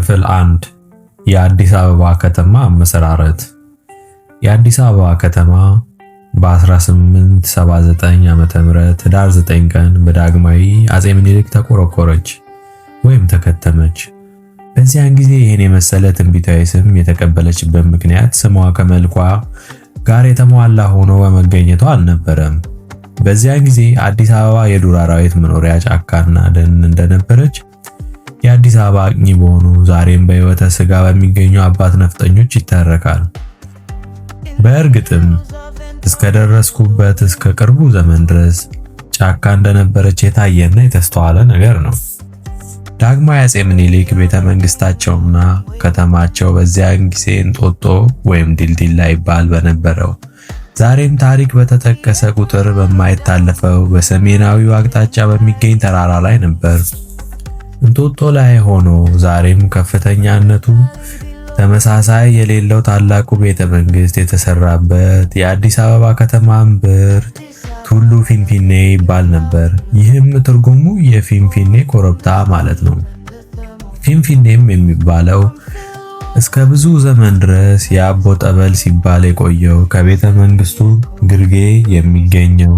ክፍል 1 የአዲስ አበባ ከተማ አመሰራረት። የአዲስ አበባ ከተማ በ1879 ዓመተ ምህረት ህዳር 9 ቀን በዳግማዊ አጼ ምኒልክ ተቆረቆረች ወይም ተከተመች። በዚያን ጊዜ ይህን የመሰለ ትንቢታዊ ስም የተቀበለችበት ምክንያት ስሟ ከመልኳ ጋር የተሟላ ሆኖ በመገኘቷ አልነበረም። በዚያን ጊዜ አዲስ አበባ የዱር አራዊት መኖሪያ ጫካና ደን እንደነበረች የአዲስ አበባ አቅኚ በሆኑ ዛሬም በሕይወተ ሥጋ በሚገኙ አባት ነፍጠኞች ይተረካል። በእርግጥም እስከደረስኩበት እስከ ቅርቡ ዘመን ድረስ ጫካ እንደነበረች የታየና የተስተዋለ ነገር ነው። ዳግማዊ አጼ ምኒልክ ቤተ መንግስታቸውና ከተማቸው በዚያን ጊዜ እንጦጦ ወይም ዲልዲላ ይባል በነበረው ዛሬም ታሪክ በተጠቀሰ ቁጥር በማይታለፈው በሰሜናዊው አቅጣጫ በሚገኝ ተራራ ላይ ነበር። እንጦጦ ላይ ሆኖ ዛሬም ከፍተኛነቱ ተመሳሳይ የሌለው ታላቁ ቤተ መንግስት የተሰራበት የአዲስ አበባ ከተማ እምብርት ቱሉ ፊንፊኔ ይባል ነበር። ይህም ትርጉሙ የፊንፊኔ ኮረብታ ማለት ነው። ፊንፊኔም የሚባለው እስከ ብዙ ዘመን ድረስ የአቦ ጠበል ሲባል የቆየው ከቤተ መንግስቱ ግርጌ የሚገኘው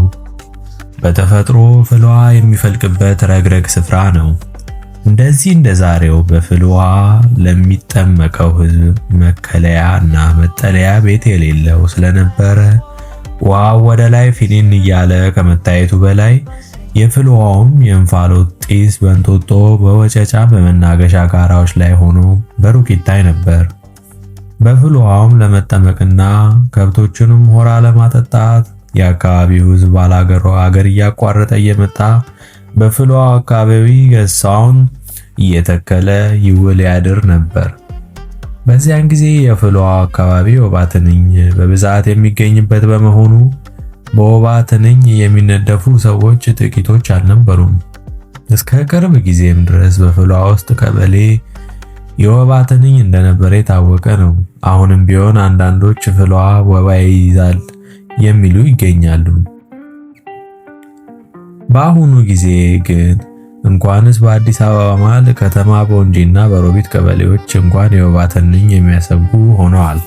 በተፈጥሮ ፍል ውሃ የሚፈልቅበት ረግረግ ስፍራ ነው። እንደዚህ እንደ ዛሬው በፍል ውሃ ለሚጠመቀው ሕዝብ መከለያ እና መጠለያ ቤት የሌለው ስለነበረ ውሃው ወደ ላይ ፊኒን እያለ ከመታየቱ በላይ የፍል ውሃውም የእንፋሎት ጢስ በእንጦጦ በወጨጫ በመናገሻ ጋራዎች ላይ ሆኖ በሩቅ ይታይ ነበር። በፍል ውሃውም ለመጠመቅና ከብቶቹንም ሆራ ለማጠጣት የአካባቢው ሕዝብ ባላገሩ አገር እያቋረጠ እየመጣ በፍል ውሃው አካባቢ ገሳውን እየተከለ ይውል ያድር ነበር። በዚያን ጊዜ የፍል ውሃው አካባቢ ወባ ትንኝ በብዛት የሚገኝበት በመሆኑ በወባ ትንኝ የሚነደፉ ሰዎች ጥቂቶች አልነበሩም። እስከ ቅርብ ጊዜም ድረስ በፍል ውሃ ውስጥ ቀበሌ የወባ ትንኝ እንደነበረ የታወቀ ነው። አሁንም ቢሆን አንዳንዶች ፍል ውሃ ወባ ይይዛል የሚሉ ይገኛሉ። በአሁኑ ጊዜ ግን እንኳንስ በአዲስ አበባ መሃል ከተማ በወንጂና በሮቢት ቀበሌዎች እንኳን የወባ ትንኝ የሚያሰጉ ሆነዋል።